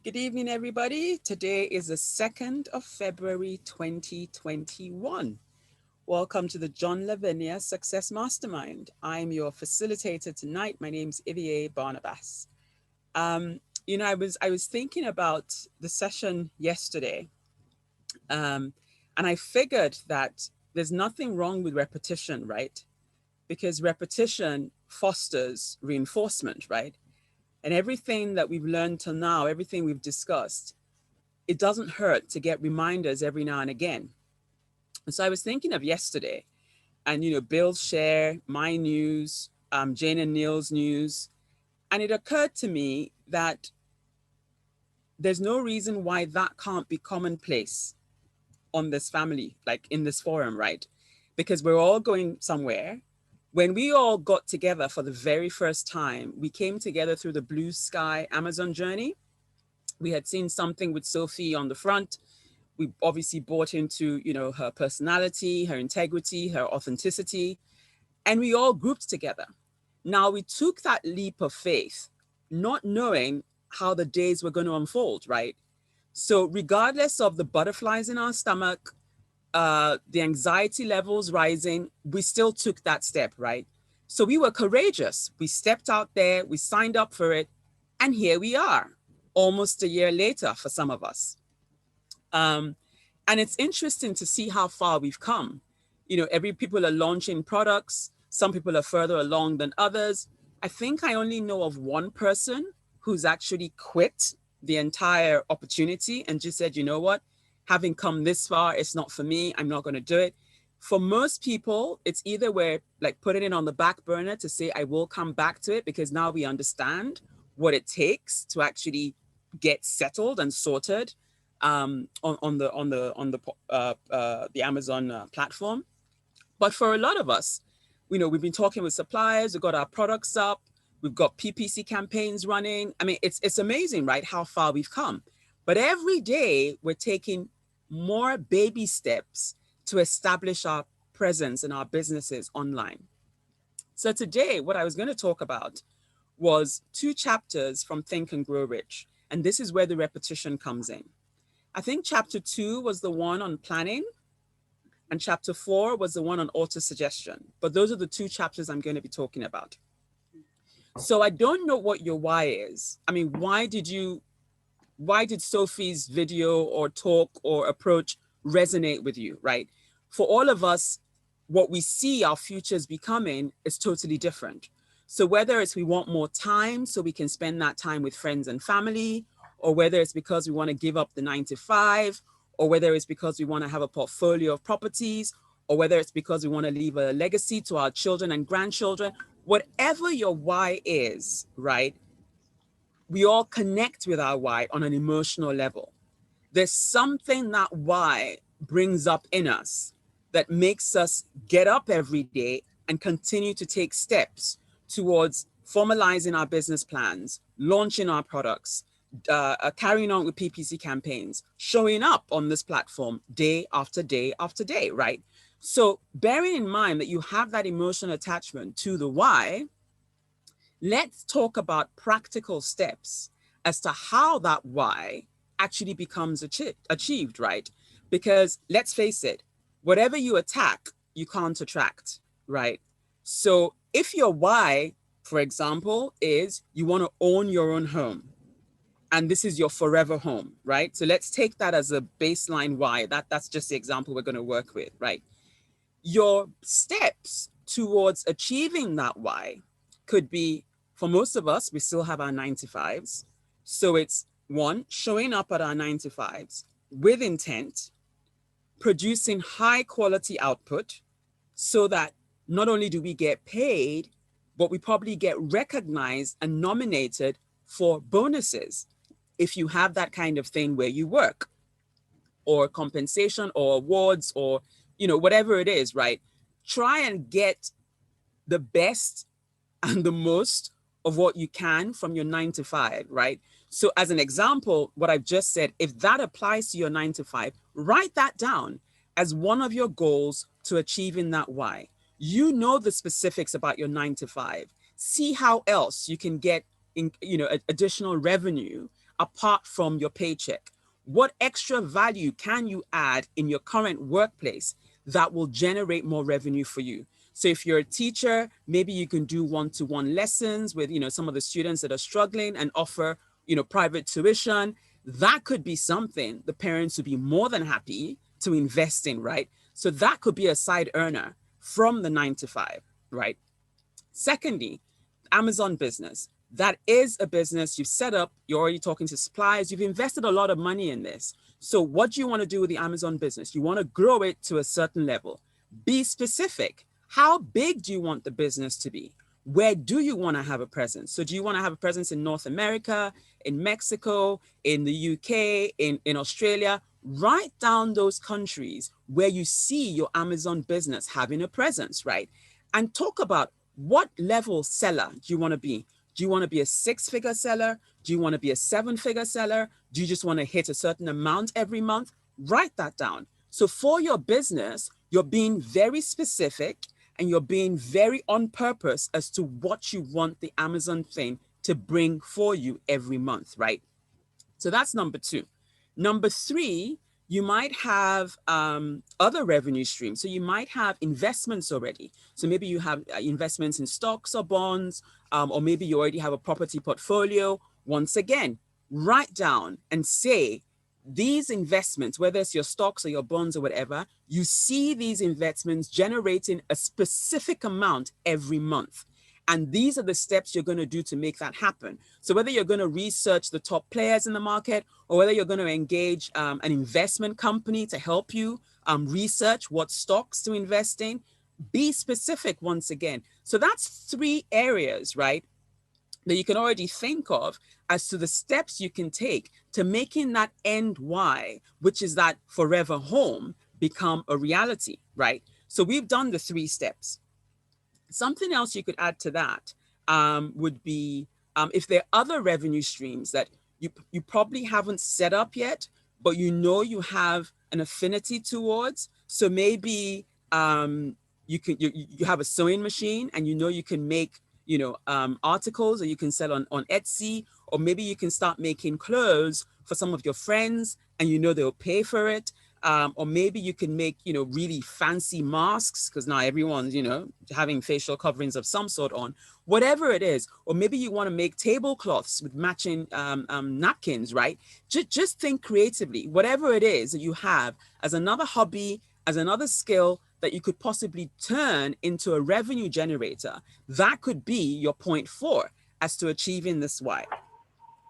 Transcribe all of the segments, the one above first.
Good evening, everybody. Today is the 2nd of February, 2021. Welcome to the Lavenia Success Mastermind. I'm your facilitator tonight. My name's Ivié Barnabas. I was thinking about the session yesterday, and I figured that there's nothing wrong with repetition, right? Because repetition fosters reinforcement, right? And everything that we've learned till now, everything we've discussed, it doesn't hurt to get reminders every now and again. And so I was thinking of yesterday and, Bill's share, my news, Jane and Neil's news. And it occurred to me that there's no reason why that can't be commonplace on this family, like in this forum, right? Because we're all going somewhere. When we all got together for the very first time, we came together through the Blue Sky Amazon journey. We had seen something with Sophie on the front. We obviously bought into, her personality, her integrity, her authenticity, and we all grouped together. Now we took that leap of faith, not knowing how the days were going to unfold, right? So regardless of the butterflies in our stomach, the anxiety levels rising, we still took that step, right? So we were courageous. We stepped out there, we signed up for it, and here we are, almost a year later for some of us. And it's interesting to see how far we've come. Every people are launching products. Some people are further along than others. I think I only know of one person who's actually quit the entire opportunity and just said, you know what, having come this far, it's not for me. I'm not going to do it. For most people, it's either we're like putting it on the back burner to say, I will come back to it because now we understand what it takes to actually get settled and sorted on the Amazon platform. But for a lot of us, we've been talking with suppliers, we've got our products up, we've got PPC campaigns running. I mean, it's amazing, right? How far we've come. But every day we're taking more baby steps to establish our presence and our businesses online. So today, what I was going to talk about was 2 chapters from Think and Grow Rich. And this is where the repetition comes in. I think chapter 2 was the one on planning, and chapter 4 was the one on autosuggestion. But those are the 2 chapters I'm going to be talking about. So I don't know what your why is. I mean, why did Sophie's video or talk or approach resonate with you, right? For all of us, what we see our futures becoming is totally different. So whether it's we want more time so we can spend that time with friends and family, or whether it's because we want to give up the 9 to 5, or whether it's because we want to have a portfolio of properties, or whether it's because we want to leave a legacy to our children and grandchildren, whatever your why is, right? We all connect with our why on an emotional level. There's something that why brings up in us that makes us get up every day and continue to take steps towards formalizing our business plans, launching our products, carrying on with PPC campaigns, showing up on this platform day after day after day, right? So bearing in mind that you have that emotional attachment to the why, let's talk about practical steps as to how that why actually becomes achieved, right? Because let's face it, whatever you attack, you can't attract, right? So if your why, for example, is you want to own your own home, and this is your forever home, right? So let's take that as a baseline why. That's just the example we're going to work with, right? Your steps towards achieving that why could be, for most of us, we still have our 9 to 5s. So it's 1, showing up at our 9 to 5s with intent, producing high quality output so that not only do we get paid, but we probably get recognized and nominated for bonuses if you have that kind of thing where you work, or compensation or awards or, whatever it is, right? Try and get the best and the most of what you can from your 9 to 5, right? So as an example, what I've just said, if that applies to your 9 to 5, write that down as one of your goals to achieving that why. You know the specifics about your 9 to 5. See how else you can get additional revenue apart from your paycheck? What extra value can you add in your current workplace that will generate more revenue for you? So if you're a teacher, maybe you can do one-to-one lessons with, some of the students that are struggling and offer, private tuition. That could be something the parents would be more than happy to invest in, right? So that could be a side earner from the 9 to 5, right? Secondly, Amazon business. That is a business you've set up. You're already talking to suppliers. You've invested a lot of money in this. So what do you want to do with the Amazon business? You want to grow it to a certain level. Be specific. How big do you want the business to be? Where do you want to have a presence? So do you want to have a presence in North America, in Mexico, in the UK, in Australia? Write down those countries where you see your Amazon business having a presence, right? And talk about what level seller do you want to be? Do you want to be a 6-figure seller? Do you want to be a 7-figure seller? Do you just want to hit a certain amount every month? Write that down. So for your business, you're being very specific and you're being very on purpose as to what you want the Amazon thing to bring for you every month, right? So that's number 2. Number 3, you might have other revenue streams. So you might have investments already. So maybe you have investments in stocks or bonds, or maybe you already have a property portfolio. Once again, write down and say, these investments, whether it's your stocks or your bonds or whatever, you see these investments generating a specific amount every month. And these are the steps you're going to do to make that happen. So whether you're going to research the top players in the market, or whether you're going to engage an investment company to help you research what stocks to invest in, be specific once again. So that's 3 areas, right, that you can already think of as to the steps you can take to making that end why, which is that forever home, become a reality, right? So we've done the 3 steps. Something else you could add to that would be if there are other revenue streams that you probably haven't set up yet, but you have an affinity towards. So maybe you have a sewing machine and you can make articles, or you can sell on Etsy, or maybe you can start making clothes for some of your friends and they'll pay for it. Or maybe you can make, really fancy masks, because now everyone's, having facial coverings of some sort on, whatever it is. Or maybe you want to make tablecloths with matching napkins, right? Just think creatively, whatever it is that you have as another hobby, as another skill that you could possibly turn into a revenue generator. That could be your point 4 as to achieving this why.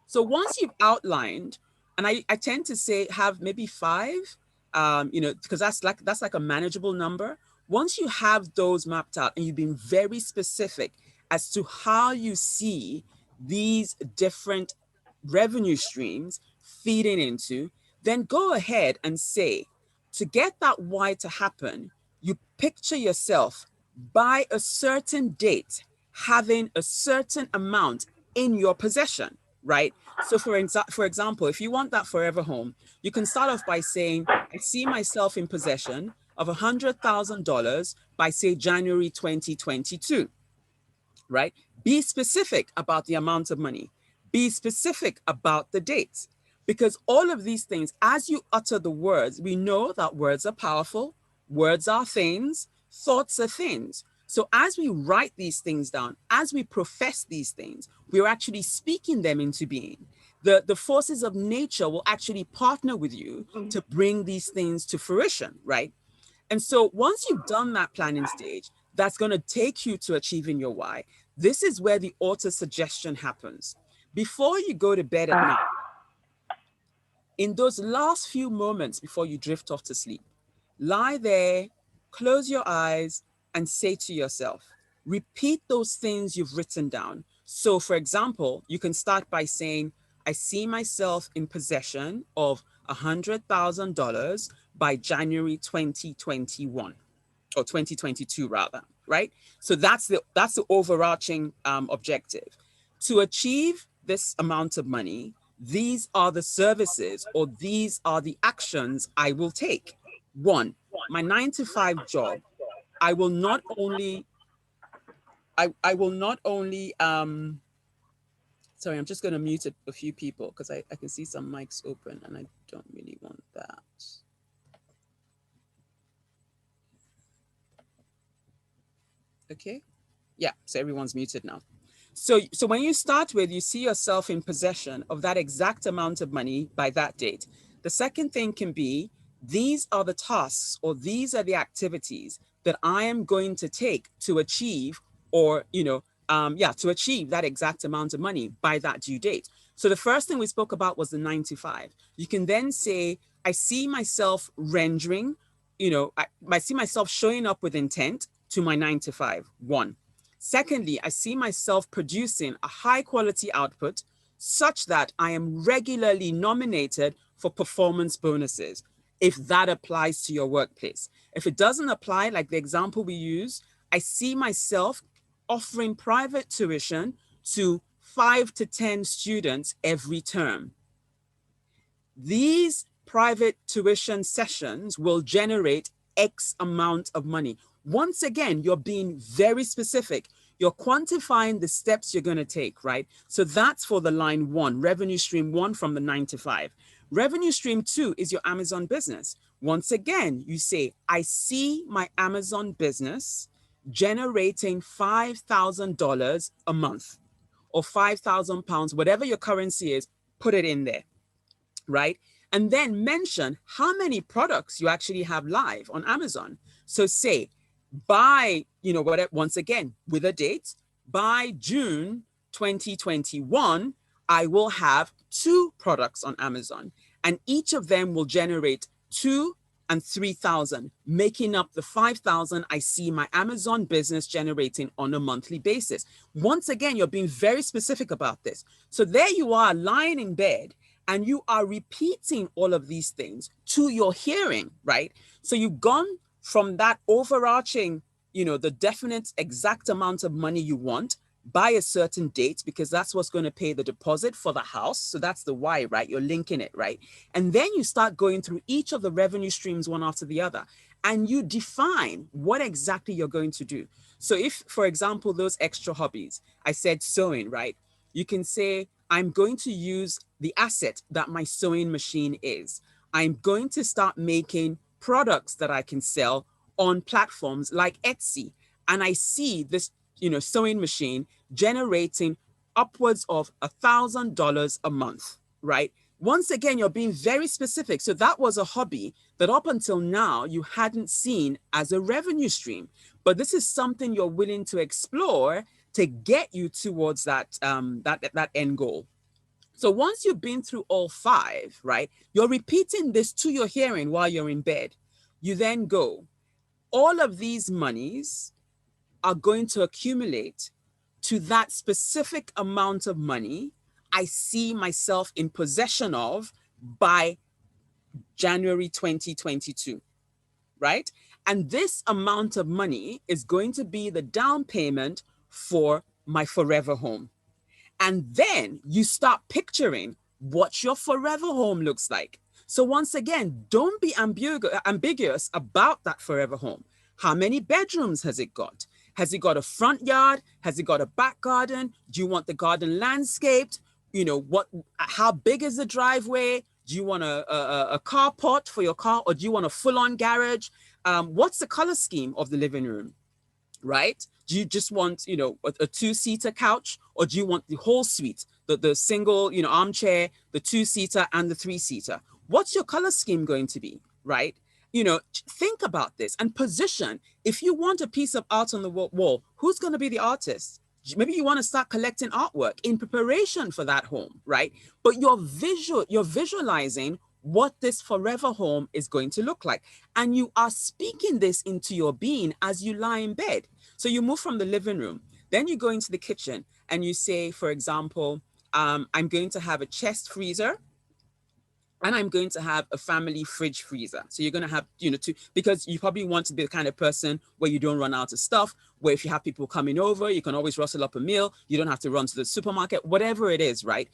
So once you've outlined, and I tend to say have maybe 5, because that's like a manageable number. Once you have those mapped out and you've been very specific as to how you see these different revenue streams feeding into, then go ahead and say, to get that why to happen, you picture yourself by a certain date having a certain amount in your possession, right? So for example, if you want that forever home, you can start off by saying, I see myself in possession of $100,000 by, say, January 2022, right? Be specific about the amount of money. Be specific about the dates, because all of these things, as you utter the words, we know that words are powerful, words are things, thoughts are things. So as we write these things down, as we profess these things, we're actually speaking them into being. The forces of nature will actually partner with you to bring these things to fruition, right? And so once you've done that planning stage, that's going to take you to achieving your why. This is where the autosuggestion happens. Before you go to bed at night, in those last few moments before you drift off to sleep, lie there, close your eyes, and say to yourself, repeat those things you've written down. So for example, you can start by saying, I see myself in possession of $100,000 by January 2021, or 2022 rather, right? So that's the overarching objective. To achieve this amount of money, these are the services, or these are the actions I will take. 1, my 9 to 5 job, I will not only, sorry, Sorry, I'm just going to mute a few people because I can see some mics open and I don't really want that. Okay. Yeah, so everyone's muted now. So when you start with, you see yourself in possession of that exact amount of money by that date. The second thing can be, these are the tasks or these are the activities that I am going to take to achieve or, to achieve that exact amount of money by that due date. So the first thing we spoke about was the 9 to 5. You can then say, I see myself rendering, I see myself showing up with intent to my 9 to 5, one. Secondly, I see myself producing a high quality output such that I am regularly nominated for performance bonuses, if that applies to your workplace. If it doesn't apply, like the example we use, I see myself offering private tuition to 5 to 10 students every term. These private tuition sessions will generate X amount of money. Once again, you're being very specific. You're quantifying the steps you're going to take, right? So that's for the line 1, revenue stream 1 from the 9 to 5. Revenue stream 2 is your Amazon business. Once again, you say, I see my Amazon business generating $5,000 a month or £5,000, whatever your currency is, put it in there, right? And then mention how many products you actually have live on Amazon. So say, by, once again, with a date, by June 2021, I will have 2 products on Amazon, and each of them will generate 2 and 3,000, making up the 5,000 I see my Amazon business generating on a monthly basis. Once again, you're being very specific about this. So there you are lying in bed and you are repeating all of these things to your hearing, right? So you've gone from that overarching, the definite exact amount of money you want by a certain date, because that's what's going to pay the deposit for the house. So that's the why, right? You're linking it, right? And then you start going through each of the revenue streams one after the other, and you define what exactly you're going to do. So if, for example, those extra hobbies, I said sewing, right? You can say, I'm going to use the asset that my sewing machine is. I'm going to start making products that I can sell on platforms like Etsy. And I see this, sewing machine generating upwards of $1,000 a month, right? Once again, you're being very specific. So that was a hobby that up until now you hadn't seen as a revenue stream. But this is something you're willing to explore to get you towards that, that end goal. So once you've been through all 5, right, you're repeating this to your hearing while you're in bed. You then go, all of these monies are going to accumulate to that specific amount of money I see myself in possession of by January 2022, right? And this amount of money is going to be the down payment for my forever home. And then you start picturing what your forever home looks like. So once again, don't be ambiguous about that forever home. How many bedrooms has it got? Has it got a front yard? Has it got a back garden? Do you want the garden landscaped? How big is the driveway? Do you want a carport for your car, or do you want a full-on garage? What's the color scheme of the living room, right? Do you just want, a 2-seater couch, or do you want the whole suite, the single, armchair, the 2-seater and the 3-seater? What's your color scheme going to be, right? Think about this and position. If you want a piece of art on the wall, who's going to be the artist? Maybe you want to start collecting artwork in preparation for that home, right? But you're visualizing what this forever home is going to look like. And you are speaking this into your being as you lie in bed. So you move from the living room, then you go into the kitchen and you say, for example, I'm going to have a chest freezer, and I'm going to have a family fridge freezer. So you're going to have, two, because you probably want to be the kind of person where you don't run out of stuff, where if you have people coming over, you can always rustle up a meal. You don't have to run to the supermarket, whatever it is, right?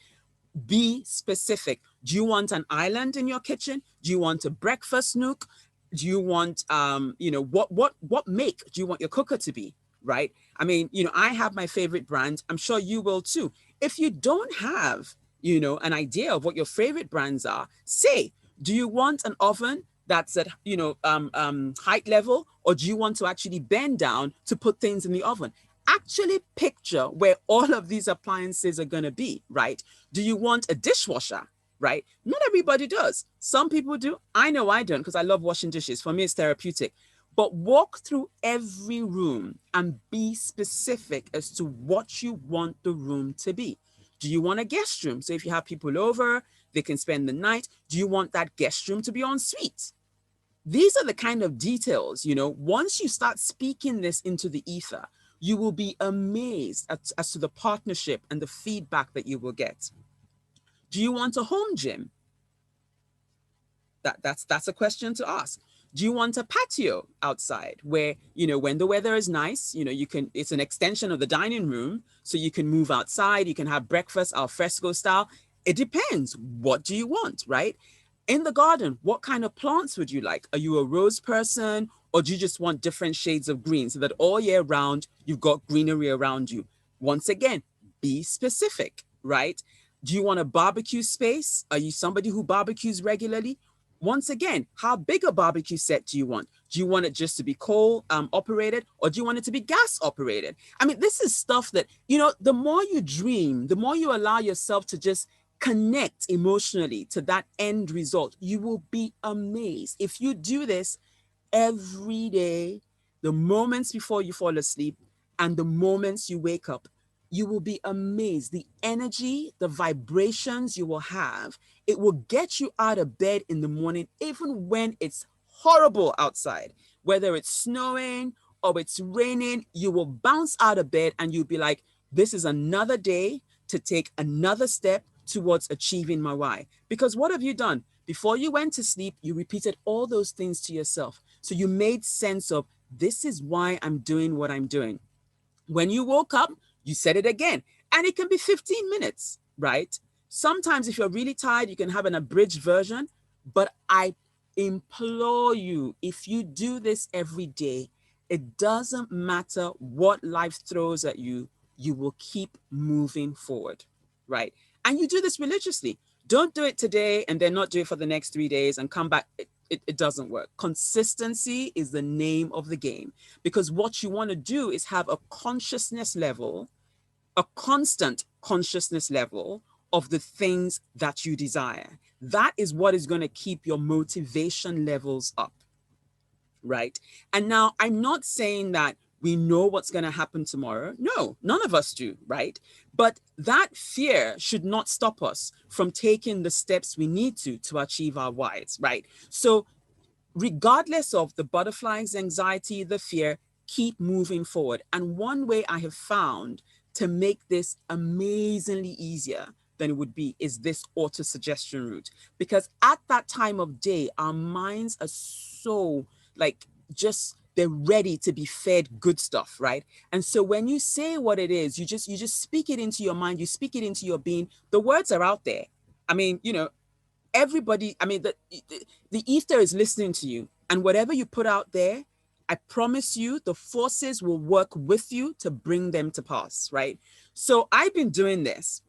Be specific. Do you want an island in your kitchen? Do you want a breakfast nook? Do you want, what make do you want your cooker to be, right? I mean, I have my favorite brand. I'm sure you will too. If you don't have, an idea of what your favorite brands are, say, do you want an oven that's at, height level, or do you want to actually bend down to put things in the oven? Actually picture where all of these appliances are going to be, right? Do you want a dishwasher? Right? Not everybody does. Some people do. I know I don't, because I love washing dishes. For me, it's therapeutic. But walk through every room and be specific as to what you want the room to be. Do you want a guest room? So if you have people over, they can spend the night. Do you want that guest room to be en suite? These are the kind of details, once you start speaking this into the ether, you will be amazed as to the partnership and the feedback that you will get. Do you want a home gym? That's a question to ask. Do you want a patio outside where, when the weather is nice, it's an extension of the dining room, so you can move outside, you can have breakfast al fresco style. It depends. What do you want, right? In the garden, what kind of plants would you like? Are you a rose person, or do you just want different shades of green so that all year round you've got greenery around you? Once again, be specific, right? Do you want a barbecue space? Are you somebody who barbecues regularly? Once again, how big a barbecue set do you want? Do you want it just to be coal operated, or do you want it to be gas operated? I mean, this is stuff that, the more you dream, the more you allow yourself to just connect emotionally to that end result, you will be amazed. If you do this every day, the moments before you fall asleep and the moments you wake up, you will be amazed. The energy, the vibrations you will have, it will get you out of bed in the morning, even when it's horrible outside. Whether it's snowing or it's raining, you will bounce out of bed and you'll be like, this is another day to take another step towards achieving my why. Because what have you done? Before you went to sleep, you repeated all those things to yourself. So you made sense of, this is why I'm doing what I'm doing. When you woke up, you said it again, and it can be 15 minutes, right? Sometimes if you're really tired, you can have an abridged version, but I implore you, if you do this every day, it doesn't matter what life throws at you, you will keep moving forward, right? And you do this religiously. Don't do it today and then not do it for the next 3 days and come back. It doesn't work. Consistency is the name of the game, because what you want to do is have a consciousness level, a constant consciousness level of the things that you desire. That is what is going to keep your motivation levels up, right? And now I'm not saying that we know what's going to happen tomorrow. No, none of us do, right? But that fear should not stop us from taking the steps we need to achieve our whys, right? So regardless of the butterflies, anxiety, the fear, keep moving forward. And one way I have found to make this amazingly easier than it would be is this autosuggestion route. Because at that time of day, our minds are so they're ready to be fed good stuff, right? And so when you say what it is, you just speak it into your mind, you speak it into your being. The words are out there. I mean, everybody, the ether is listening to you, and whatever you put out there, I promise you, the forces will work with you to bring them to pass, right? So I've been doing this.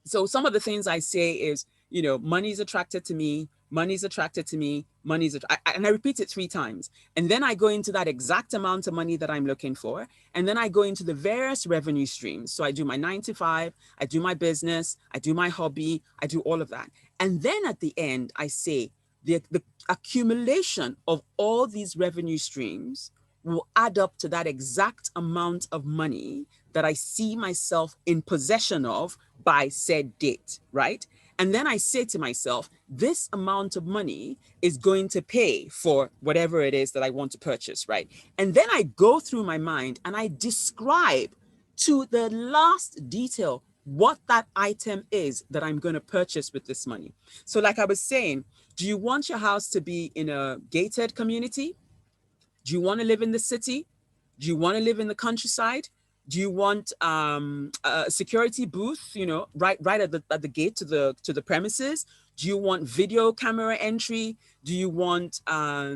So some of the things I say is, money's attracted to me, money's attracted to me, and I repeat it 3 times. And then I go into that exact amount of money that I'm looking for. And then I go into the various revenue streams. So I do my 9 to 5, I do my business, I do my hobby, I do all of that. And then at the end, I say the accumulation of all these revenue streams will add up to that exact amount of money that I see myself in possession of by said date, right? And then I say to myself, this amount of money is going to pay for whatever it is that I want to purchase, right? And then I go through my mind and I describe to the last detail what that item is that I'm going to purchase with this money. So like I was saying, do you want your house to be in a gated community? Do you want to live in the city? Do you want to live in the countryside? Do you want a security booth, right at the gate to the premises? Do you want video camera entry? Do you want a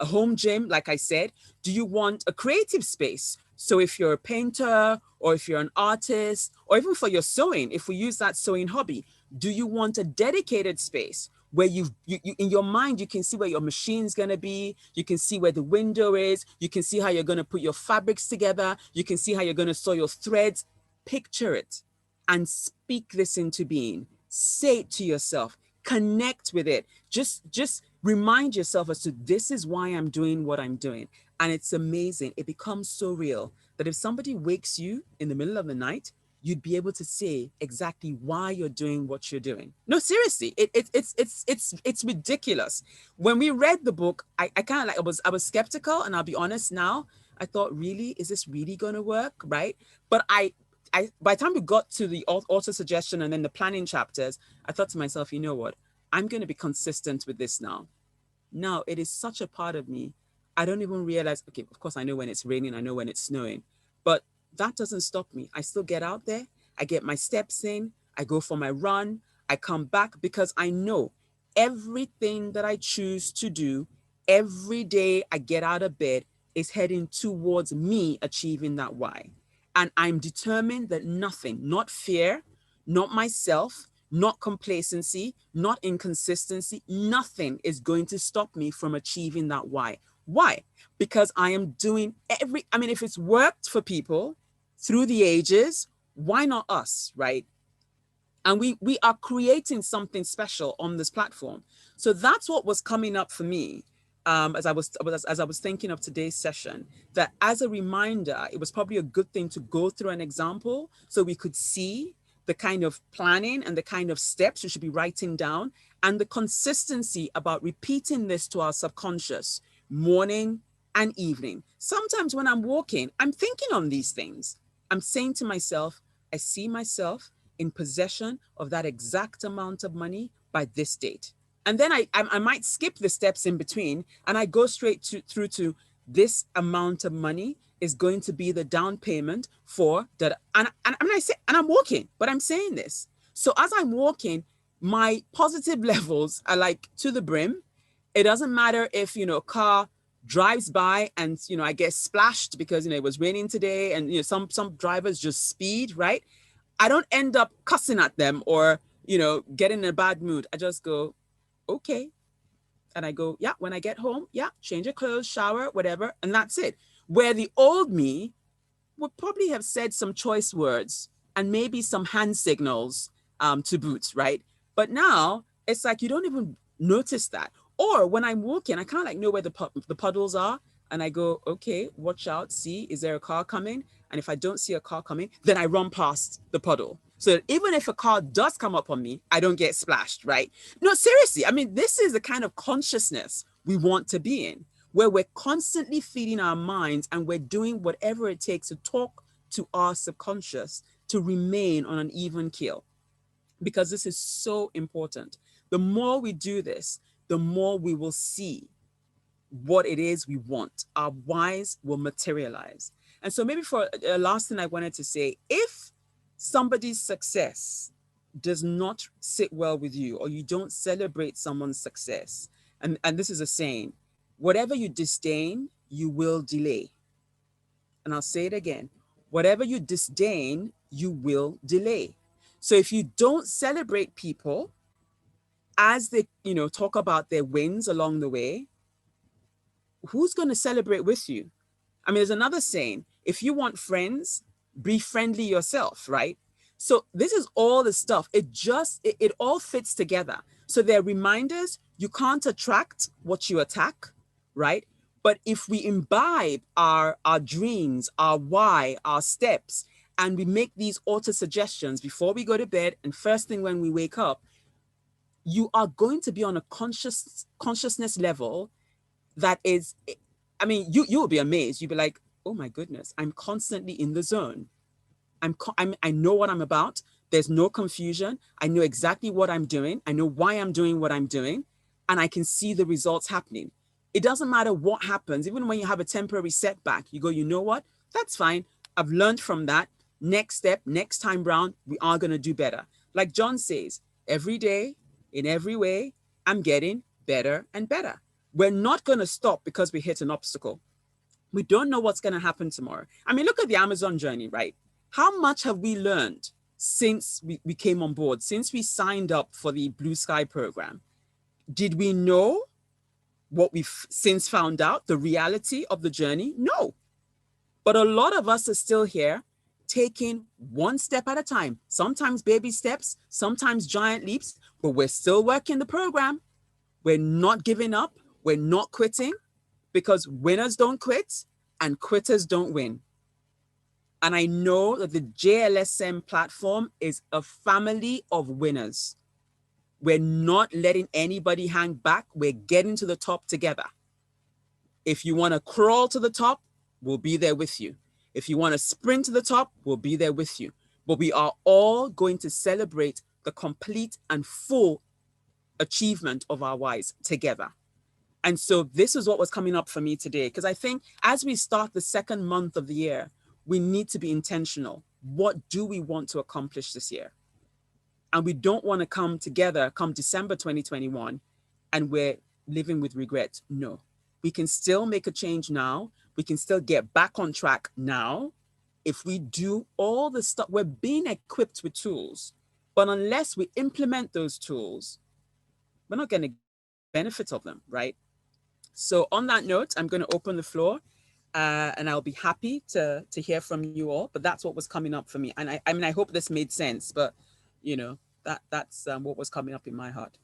home gym, like I said? Do you want a creative space? So if you're a painter, or if you're an artist, or even for your sewing, if we use that sewing hobby, do you want a dedicated space where you in your mind, you can see where your machine's going to be, you can see where the window is, you can see how you're going to put your fabrics together, you can see how you're going to sew your threads. Picture it and speak this into being. Say it to yourself, connect with it. Just remind yourself as to, this is why I'm doing what I'm doing. And it's amazing. It becomes so real that if somebody wakes you in the middle of the night, you'd be able to say exactly why you're doing what you're doing. No, seriously, it's ridiculous. When we read the book, I kind of like, I was skeptical, and I'll be honest now. I thought, really, is this really going to work, right? But by the time we got to the auto-suggestion and then the planning chapters, I thought to myself, you know what? I'm going to be consistent with this now. Now, it is such a part of me. I don't even realize, okay, of course, I know when it's raining, I know when it's snowing, but that doesn't stop me. I still get out there. I get my steps in. I go for my run. I come back, because I know everything that I choose to do every day I get out of bed is heading towards me achieving that why. And I'm determined that nothing, not fear, not myself, not complacency, not inconsistency, nothing is going to stop me from achieving that why. Why? Because I am doing if it's worked for people through the ages, why not us, right? And we are creating something special on this platform. So that's what was coming up for me, as I was thinking of today's session, that as a reminder, it was probably a good thing to go through an example so we could see the kind of planning and the kind of steps we should be writing down, and the consistency about repeating this to our subconscious morning and evening. Sometimes when I'm walking, I'm thinking on these things. I'm saying to myself, I see myself in possession of that exact amount of money by this date. And then I might skip the steps in between, and I go straight through to, this amount of money is going to be the down payment for that. And I'm walking, but I'm saying this. So as I'm walking, my positive levels are like to the brim. It doesn't matter if, a car drives by and, I get splashed because, it was raining today, and, some drivers just speed, right? I don't end up cussing at them or, getting in a bad mood. I just go, okay. And I go, yeah, when I get home, yeah, change your clothes, shower, whatever. And that's it. Where the old me would probably have said some choice words and maybe some hand signals to boot, right? But now it's like, you don't even notice that. Or when I'm walking, I kind of like know where the puddles are. And I go, okay, watch out, see, is there a car coming? And if I don't see a car coming, then I run past the puddle. So that even if a car does come up on me, I don't get splashed, right? No, seriously, this is the kind of consciousness we want to be in, where we're constantly feeding our minds and we're doing whatever it takes to talk to our subconscious to remain on an even keel. Because this is so important. The more we do this, the more we will see what it is we want. Our whys will materialize. And so maybe for a last thing I wanted to say, if somebody's success does not sit well with you, or you don't celebrate someone's success, and this is a saying, whatever you disdain, you will delay. And I'll say it again, whatever you disdain, you will delay. So if you don't celebrate people as they, talk about their wins along the way, who's going to celebrate with you? There's another saying, if you want friends, be friendly yourself, right? So this is all the stuff. It all fits together. So they're reminders. You can't attract what you attack, right? But if we imbibe our dreams, our why, our steps, and we make these auto suggestions before we go to bed and first thing when we wake up, you are going to be on a consciousness level that is, you'll be amazed. You'll be like, oh my goodness, I'm constantly in the zone. I know what I'm about. There's no confusion. I know exactly what I'm doing. I know why I'm doing what I'm doing. And I can see the results happening. It doesn't matter what happens. Even when you have a temporary setback, you go, you know what? That's fine. I've learned from that. Next step, next time round, we are going to do better. Like John says, every day, in every way, I'm getting better and better. We're not going to stop because we hit an obstacle. We don't know what's going to happen tomorrow. I mean, look at the Amazon journey, right? How much have we learned since we came on board, since we signed up for the Blue Sky program? Did we know what we've since found out, the reality of the journey? No. But a lot of us are still here taking one step at a time, sometimes baby steps, sometimes giant leaps, but we're still working the program. We're not giving up. We're not quitting, because winners don't quit and quitters don't win. And I know that the JLSM platform is a family of winners. We're not letting anybody hang back. We're getting to the top together. If you want to crawl to the top, we'll be there with you. If you want to sprint to the top, we'll be there with you. But we are all going to celebrate the complete and full achievement of our whys together. And so this is what was coming up for me today, because I think as we start the second month of the year, we need to be intentional. What do we want to accomplish this year? And we don't want to come together come December 2021 and we're living with regret. No, we can still make a change now. We can still get back on track now. If we do all the stuff, we're being equipped with tools, but unless we implement those tools, we're not going to benefit of them, right? So on that note, I'm going to open the floor and I'll be happy to hear from you all, but that's what was coming up for me. And I mean, I hope this made sense, but you know, that's what was coming up in my heart.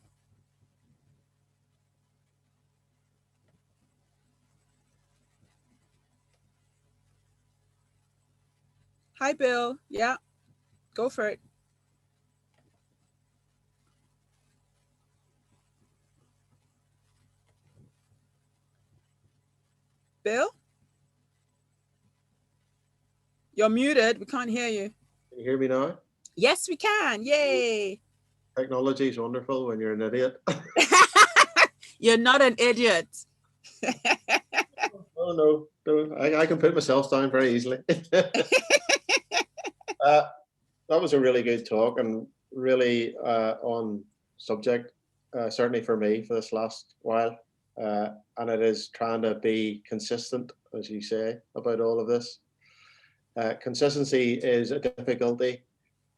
Hi, Bill. Yeah, go for it. Bill? You're muted. We can't hear you. Can you hear me now? Yes, we can. Yay. Technology is wonderful when you're an idiot. You're not an idiot. Oh, no. I can put myself down very easily. That was a really good talk and really on subject, certainly for me for this last while. And it is trying to be consistent, as you say, about all of this. Consistency is a difficulty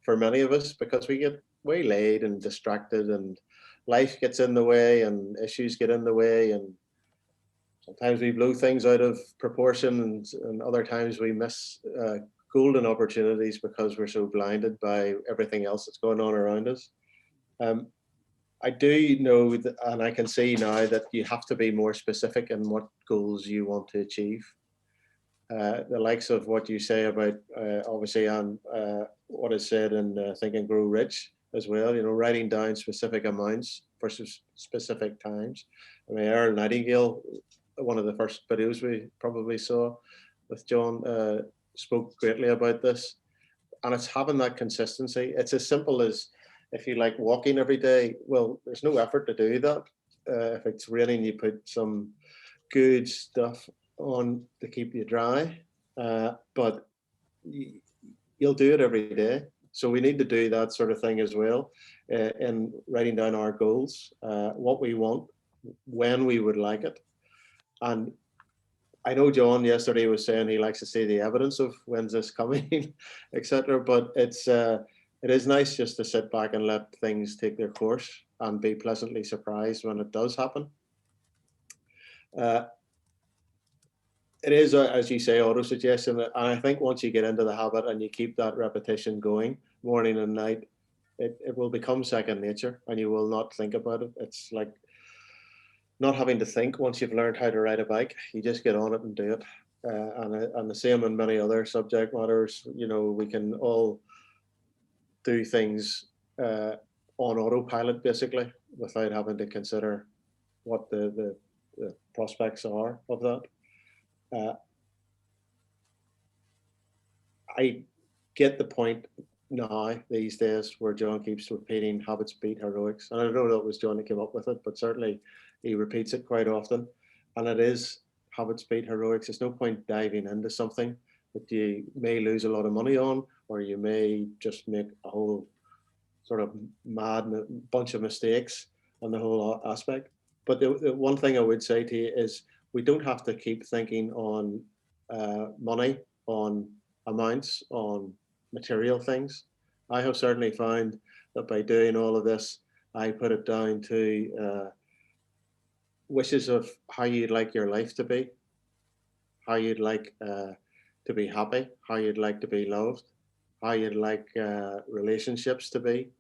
for many of us because we get waylaid and distracted and life gets in the way and issues get in the way, and sometimes we blow things out of proportion, and other times we miss golden opportunities because we're so blinded by everything else that's going on around us. I do know that, and I can see now that you have to be more specific in what goals you want to achieve. The likes of what you say about obviously and what is said in Think and Grow Rich as well, you know, writing down specific amounts for specific times. I mean, Earl Nightingale, one of the first videos we probably saw with John, spoke greatly about this. And it's having that consistency. It's as simple as, if you like walking every day, well, there's no effort to do that. If it's raining, you put some good stuff on to keep you dry, but you'll do it every day. So we need to do that sort of thing as well in writing down our goals, what we want, when we would like it. And I know John yesterday was saying he likes to see the evidence of when's this coming, etc. But it is nice just to sit back and let things take their course and be pleasantly surprised when it does happen. It is, as you say, auto-suggestion. And I think once you get into the habit and you keep that repetition going morning and night, it will become second nature and you will not think about it. It's like not having to think once you've learned how to ride a bike. You just get on it and do it. And the same in many other subject matters. You know, we can all do things on autopilot, basically, without having to consider what the prospects are of that. I get the point now these days where John keeps repeating habits beat heroics. And I don't know that it was John that came up with it, but certainly he repeats it quite often. And it is habits beat heroics. There's no point diving into something that you may lose a lot of money on, or you may just make a whole sort of mad bunch of mistakes on the whole aspect. But the one thing I would say to you is we don't have to keep thinking on money on amounts, on material things. I have certainly found that by doing all of this, I put it down to wishes of how you'd like your life to be, how you'd like to be happy, how you'd like to be loved, how you'd like relationships to be.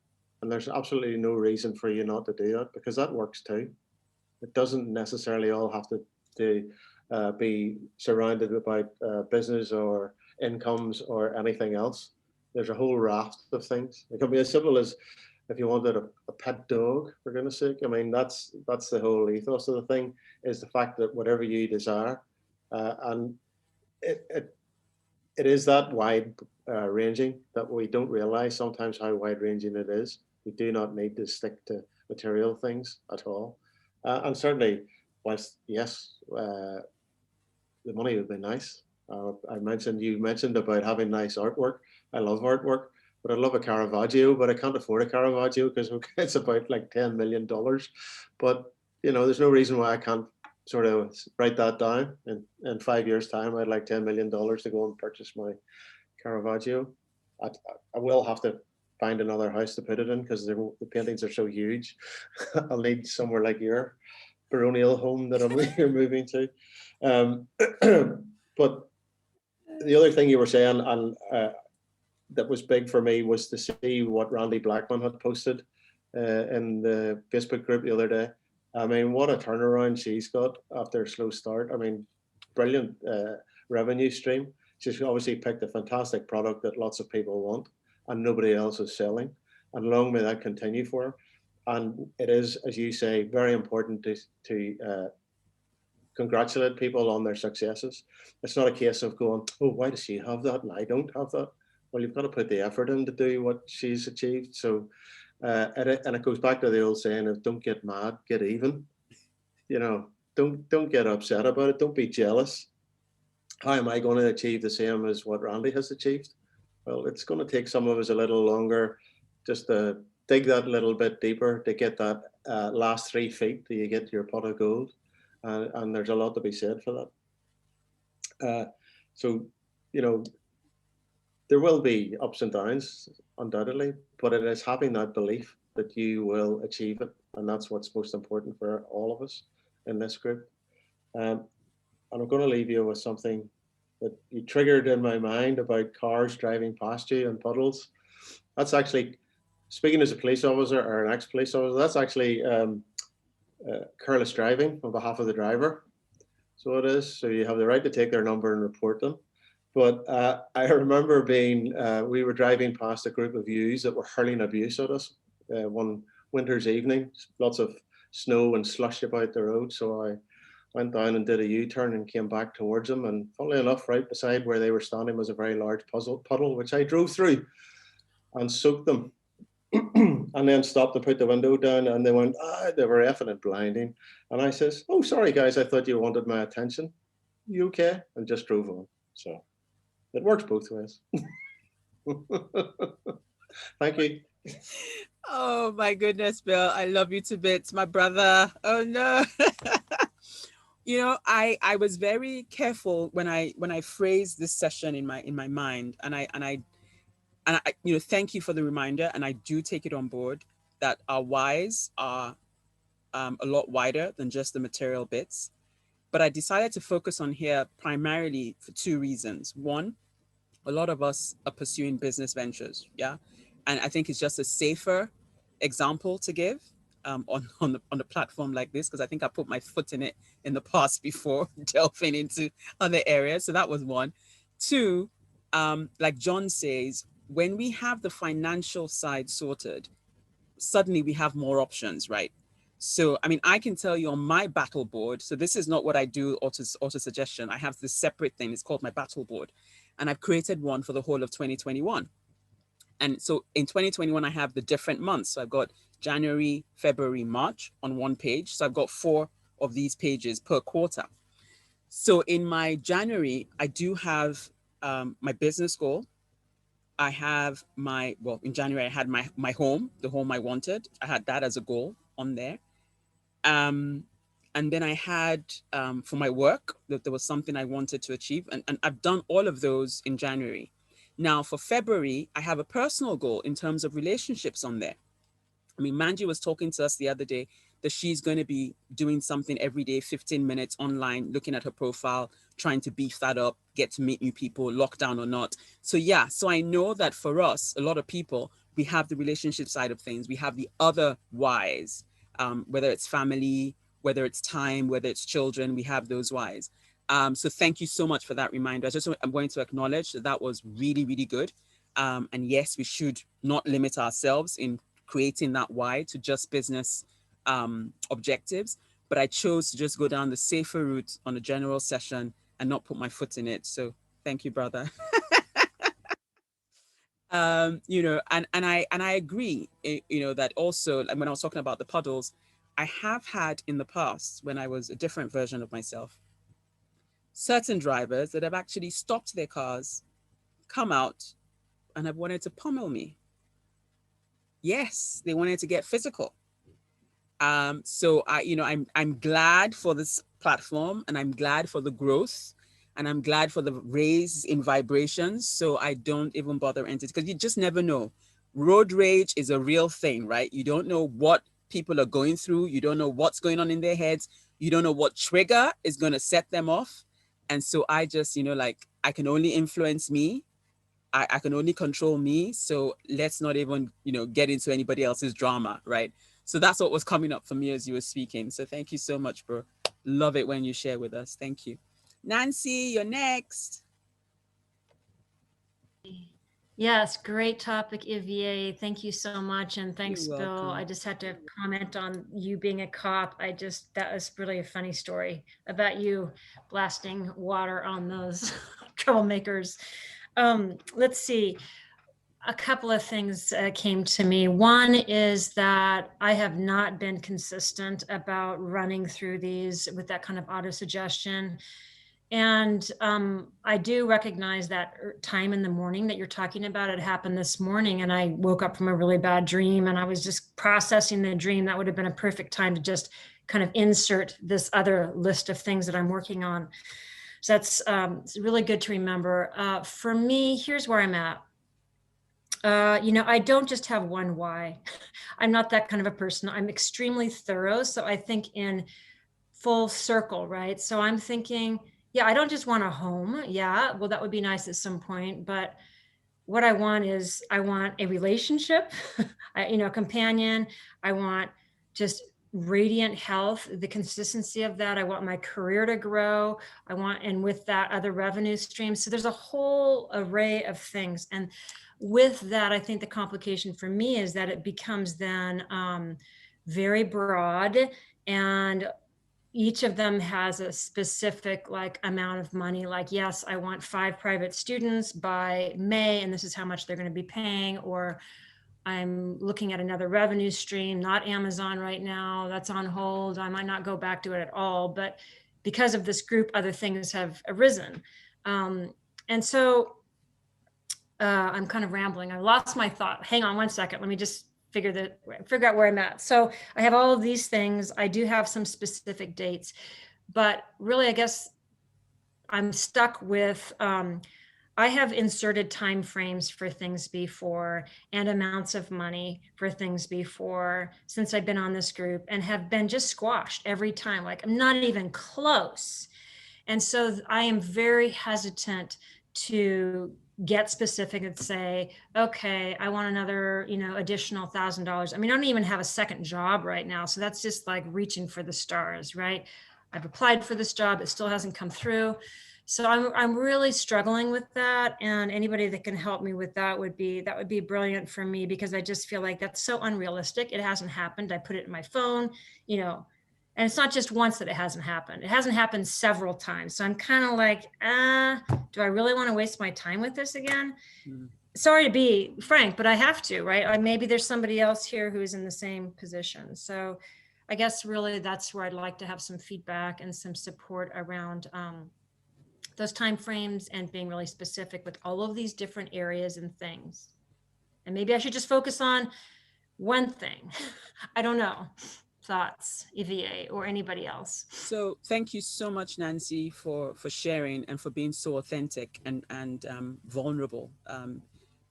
And there's absolutely no reason for you not to do that, because that works too. It doesn't necessarily all have to be surrounded about business or incomes or anything else. There's a whole raft of things. It can be as simple as if you wanted a pet dog, for goodness sake. I mean, that's the whole ethos of the thing, is the fact that whatever you desire, and it, it it is that wide ranging that we don't realize sometimes how wide ranging it is. We do not need to stick to material things at all. And certainly, whilst yes, the money would be nice. You mentioned about having nice artwork. I love artwork, but I love a Caravaggio, but I can't afford a Caravaggio because it's about like $10 million. But there's no reason why I can't sort of write that down. In 5 years' time, I'd like $10 million to go and purchase my Caravaggio. I will have to find another house to put it in because the paintings are so huge. I'll need somewhere like your baronial home that you're moving to. But the other thing you were saying, and that was big for me, was to see what Randy Blackman had posted in the Facebook group the other day. I mean, what a turnaround she's got after a slow start. I mean, brilliant revenue stream. She's obviously picked a fantastic product that lots of people want and nobody else is selling. And long may that continue for her. And it is, as you say, very important to congratulate people on their successes. It's not a case of going, oh, why does she have that and I don't have that? Well, you've got to put the effort in to do what she's achieved. So, and it goes back to the old saying of don't get mad, get even. Don't get upset about it. Don't be jealous. How am I going to achieve the same as what Randy has achieved? Well, it's going to take some of us a little longer just to dig that little bit deeper to get that last 3 feet till you get your pot of gold. And there's a lot to be said for that. So, there will be ups and downs, undoubtedly, but it is having that belief that you will achieve it. And that's what's most important for all of us in this group. And I'm going to leave you with something that you triggered in my mind about cars driving past you and puddles. That's actually, speaking as a police officer or an ex-police officer, that's actually careless driving on behalf of the driver. So it is. So you have the right to take their number and report them. But I remember we were driving past a group of youths that were hurling abuse at us one winter's evening, lots of snow and slush about the road. So I went down and did a U-turn and came back towards them. And funnily enough, right beside where they were standing was a very large puddle, which I drove through and soaked them. And then stopped and put the window down, and they went, they were effing and blinding. And I says, oh, sorry, guys, I thought you wanted my attention. You okay? And just drove on. So it works both ways. Thank you. Oh my goodness, Bill. I love you to bits, my brother. Oh no. I was very careful when I phrased this session in my mind, and I thank you for the reminder, and I do take it on board that our whys are a lot wider than just the material bits. But I decided to focus on here primarily for 2 reasons. One, a lot of us are pursuing business ventures, yeah, and I think it's just a safer example to give on the platform like this, because I think I put my foot in it in the past before delving into other areas. So that was one. 2, like John says, when we have the financial side sorted, suddenly we have more options, right? So, I mean, I can tell you on my battle board, so this is not what I do, auto-suggestion. I have this separate thing. It's called my battle board. And I've created one for the whole of 2021. And so in 2021, I have the different months. So I've got January, February, March on one page. So I've got 4 of these pages per quarter. So in my January, I do have my business goal. I have in January, I had my home, the home I wanted. I had that as a goal on there. And then I had for my work that there was something I wanted to achieve, and I've done all of those in January. Now for February, I have a personal goal in terms of relationships on there. I mean, Manji was talking to us the other day that she's going to be doing something every day, 15 minutes online, looking at her profile, trying to beef that up, get to meet new people, lockdown or not. So yeah, so I know that for us, a lot of people, we have the relationship side of things. We have the other whys, whether it's family, whether it's time, whether it's children, we have those whys. So thank you so much for that reminder. I'm going to acknowledge that that was really, really good. And yes, we should not limit ourselves in creating that why to just business objectives. But I chose to just go down the safer route on a general session and not put my foot in it. So thank you, brother. And I agree, that also, like when I was talking about the puddles, I have had in the past, when I was a different version of myself, certain drivers that have actually stopped their cars, come out, and have wanted to pummel me. Yes, they wanted to get physical. So I'm glad for this platform, and I'm glad for the growth, and I'm glad for the raise in vibrations. So I don't even bother entering, because you just never know. Road rage is a real thing, right? You don't know what people are going through. You don't know what's going on in their heads. You don't know what trigger is going to set them off. And so I just, I can only influence me. I can only control me. So let's not even, get into anybody else's drama, right? So that's what was coming up for me as you were speaking. So thank you so much, bro. Love it when you share with us. Thank you. Nancy, you're next. Yes, great topic, Ivié. Thank you so much. And thanks, You're Bill. I welcome. just had to comment on you being a cop. That was really a funny story about you blasting water on those troublemakers. Let's see. A couple of things came to me. One is that I have not been consistent about running through these with that kind of autosuggestion. And I do recognize that time in the morning that you're talking about. It happened this morning, and I woke up from a really bad dream, and I was just processing the dream. That would have been a perfect time to just kind of insert this other list of things that I'm working on. So that's it's really good to remember. For me, here's where I'm at. I don't just have one why. I'm not that kind of a person. I'm extremely thorough. So I think in full circle, right? So I'm thinking, yeah, I don't just want a home. Yeah, well, that would be nice at some point. But what I want is I want a relationship, a companion. I want just radiant health, the consistency of that. I want my career to grow. And with that, other revenue streams. So there's a whole array of things. And with that, I think the complication for me is that it becomes then very broad, and each of them has a specific amount of money. Like, yes, I want 5 private students by May, and this is how much they're going to be paying. Or I'm looking at another revenue stream, not Amazon right now. That's on hold. I might not go back to it at all. But because of this group, other things have arisen. And so I'm kind of rambling. I lost my thought. Hang on one second. Let me just figure out where I'm at. So I have all of these things. I do have some specific dates, but really, I guess I'm stuck with, I have inserted time frames for things before and amounts of money for things before since I've been on this group, and have been just squashed every time. Like, I'm not even close. And so I am very hesitant to get specific and say, okay, I want another, additional $1,000. I mean, I don't even have a second job right now. So that's just like reaching for the stars, right? I've applied for this job. It still hasn't come through. So I'm really struggling with that. And anybody that can help me with that would be brilliant for me, because I just feel like that's so unrealistic. It hasn't happened. I put it in my phone, and it's not just once that it hasn't happened. It hasn't happened several times. So I'm kind of like, do I really want to waste my time with this again? Sorry to be frank, but I have to, right? Maybe there's somebody else here who's in the same position. So I guess really that's where I'd like to have some feedback and some support around those timeframes, and being really specific with all of these different areas and things. And maybe I should just focus on one thing. I don't know. thoughts, Ivié, or anybody else? So thank you so much, Nancy, for sharing and for being so authentic and vulnerable.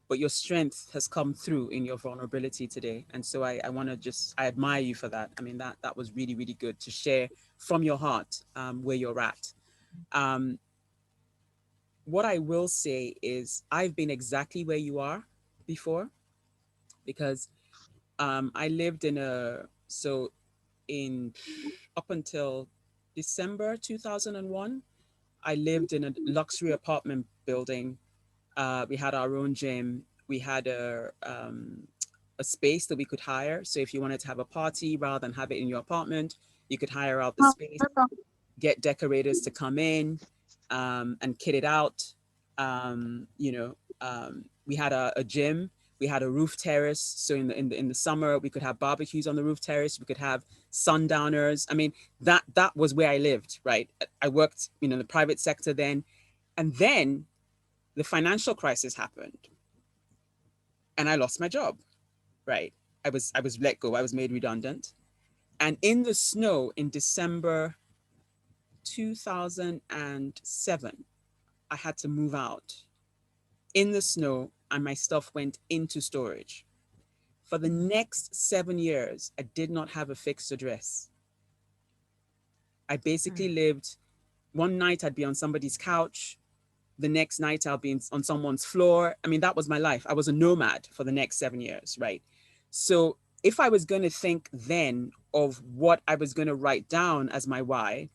But your strength has come through in your vulnerability today, and so I want to just, I admire you for that. I mean, that was really, really good to share from your heart, where you're at. Um, what I will say is I've been exactly where you are before, because I lived in a, so in up until December 2001, I lived in a luxury apartment building. We had our own gym. We had a space that we could hire. So if you wanted to have a party, rather than have it in your apartment, you could hire out the space, get decorators to come in, and kit it out. We had a gym. We had a roof terrace. So in the summer, we could have barbecues on the roof terrace. We could have sundowners. I mean, that was where I lived, right? I worked, in the private sector then. And then the financial crisis happened and I lost my job, right? I was let go. I was made redundant. And in the snow in December 2007, I had to move out in the snow and my stuff went into storage. For the next 7 years, I did not have a fixed address. I basically lived, one night I'd be on somebody's couch. The next night I'll be on someone's floor. I mean, that was my life. I was a nomad for the next 7 years, right? So if I was going to think then of what I was going to write down as my why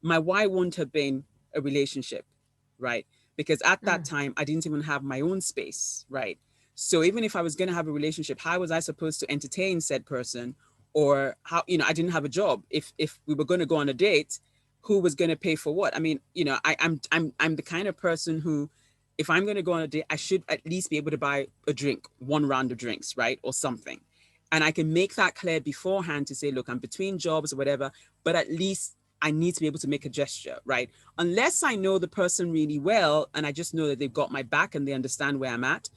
wouldn't have been a relationship, right? Because at that time, I didn't even have my own space, right? So even if I was going to have a relationship, how was I supposed to entertain said person? Or how, I didn't have a job. If we were going to go on a date, who was going to pay for what? I mean, I'm the kind of person who, if I'm going to go on a date, I should at least be able to buy a drink, one round of drinks, right? Or something. And I can make that clear beforehand to say, look, I'm between jobs or whatever, but at least I need to be able to make a gesture, right? Unless I know the person really well and I just know that they've got my back and they understand where I'm at.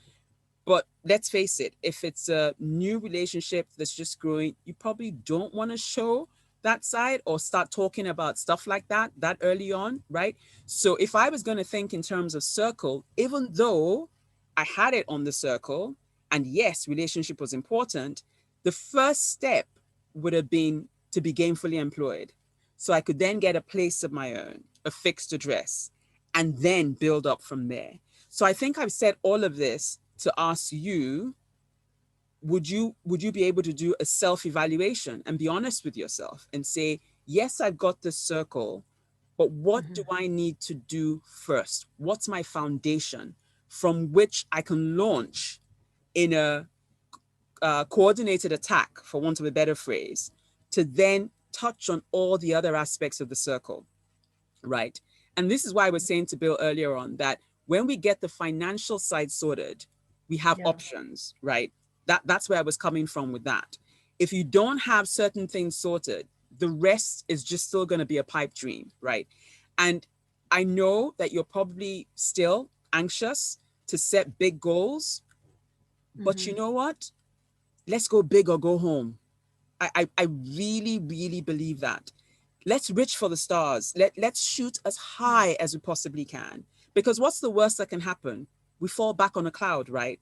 But let's face it, if it's a new relationship that's just growing, you probably don't want to show that side or start talking about stuff like that early on, right? So if I was going to think in terms of circle, even though I had it on the circle, and yes, relationship was important, the first step would have been to be gainfully employed. So I could then get a place of my own, a fixed address, and then build up from there. So I think I've said all of this to ask you, would you be able to do a self-evaluation and be honest with yourself and say, yes, I've got this circle, but what do I need to do first? What's my foundation from which I can launch in a coordinated attack, for want of a better phrase, to then touch on all the other aspects of the circle, right? And this is why I was saying to Bill earlier on that when we get the financial side sorted, we have options, right? That's where I was coming from with that. If you don't have certain things sorted, the rest is just still going to be a pipe dream, right? And I know that you're probably still anxious to set big goals, but you know what? Let's go big or go home. I really, really believe that. Let's reach for the stars. Let's shoot as high as we possibly can. Because what's the worst that can happen? We fall back on a cloud, right?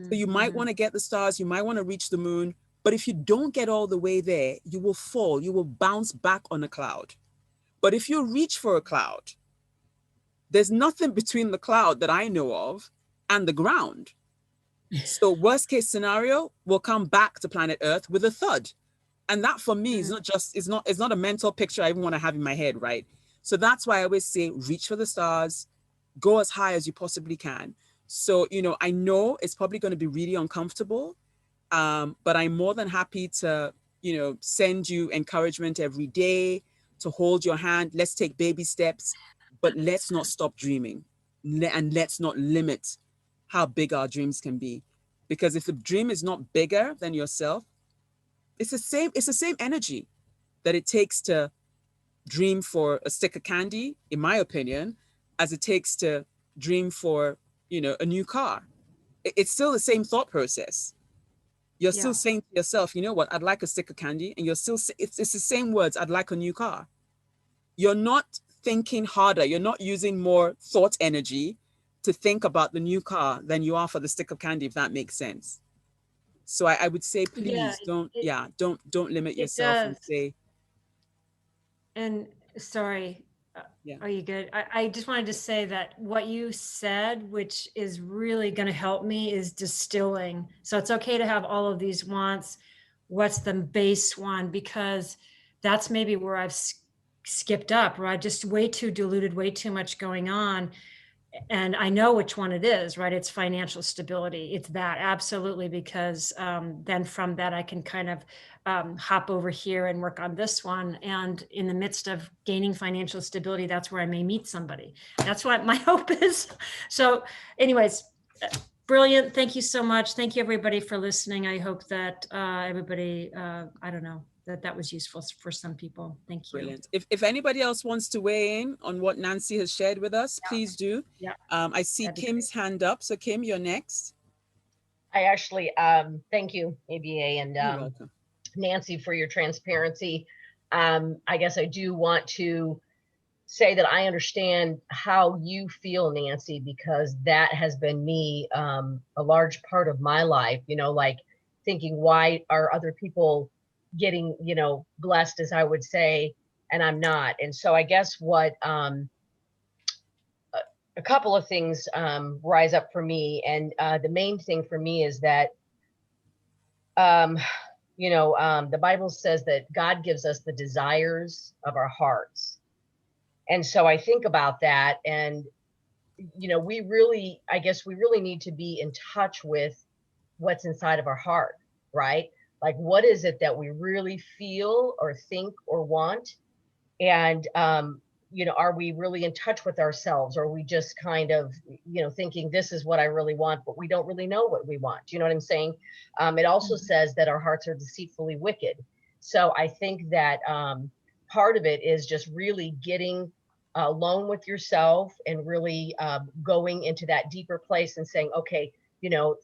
So you might want to get the stars, you might want to reach the moon, but if you don't get all the way there, you will fall, you will bounce back on a cloud. But if you reach for a cloud, there's nothing between the cloud that I know of and the ground. So worst case scenario, we'll come back to planet Earth with a thud. And that for me is not a mental picture I even want to have in my head, right? So that's why I always say, reach for the stars, go as high as you possibly can. So, I know it's probably going to be really uncomfortable, but I'm more than happy to, send you encouragement every day, to hold your hand. Let's take baby steps, but let's not stop dreaming, and let's not limit how big our dreams can be. Because if the dream is not bigger than yourself, it's the same energy that it takes to dream for a stick of candy, in my opinion, as it takes to dream for, a new car. It's still the same thought process. You're Yeah. still saying to yourself, you know what, I'd like a stick of candy. And you're still, it's the same words, I'd like a new car. You're not thinking harder. You're not using more thought energy to think about the new car than you are for the stick of candy, if that makes sense. So I would say, Yeah, please don't, it, don't limit it yourself and does. say, And sorry, uh, yeah, are you good? I just wanted to say that what you said, which is really going to help me, is distilling. So it's okay to have all of these wants. What's the base one? Because that's maybe where I've skipped up, where I just way too diluted, way too much going on. And I know which one it is, right? It's financial stability. It's that, absolutely, because then from that I can kind of hop over here and work on this one. And in the midst of gaining financial stability, that's where I may meet somebody. That's what my hope is. So, anyways, brilliant. Thank you so much. Thank you, everybody, for listening. I hope that everybody, I don't know, that was useful for some people. Thank you. brilliant. If anybody else wants to weigh in on what Nancy has shared with us, please do. Yeah. I see Kim's hand up. So Kim, you're next. I actually, thank you, Ivié You're and welcome. Nancy, for your transparency. I guess I do want to say that I understand how you feel, Nancy, because that has been me a large part of my life, like thinking, why are other people getting, blessed, as I would say, and I'm not. And so I guess what a couple of things rise up for me. And the main thing for me is that, the Bible says that God gives us the desires of our hearts. And so I think about that, and I guess we really need to be in touch with what's inside of our heart, right? Like, what is it that we really feel or think or want? And, are we really in touch with ourselves? Or are we just kind of, thinking this is what I really want, but we don't really know what we want? Do you know what I'm saying? It also says that our hearts are deceitfully wicked. So I think that part of it is just really getting alone with yourself and really going into that deeper place and saying, okay,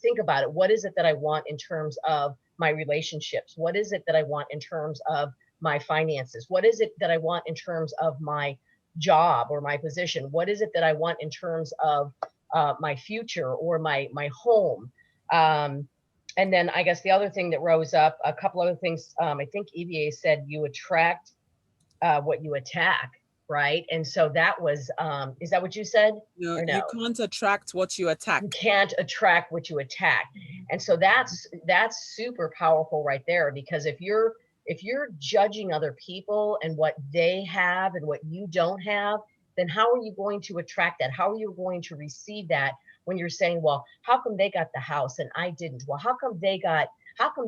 think about it. What is it that I want in terms of my relationships? What is it that I want in terms of my finances? What is it that I want in terms of my job or my position? What is it that I want in terms of my future or my home? And then I guess the other thing that rose up, a couple other things, I think Ivié said you attract what you attack, right? And so that was, is that what you said? No, Or no? you can't attract what you attack. You can't attract what you attack. And so that's super powerful right there, because if you're judging other people and what they have and what you don't have, then how are you going to attract that? How are you going to receive that when you're saying, well, how come they got the house and I didn't? Well, how come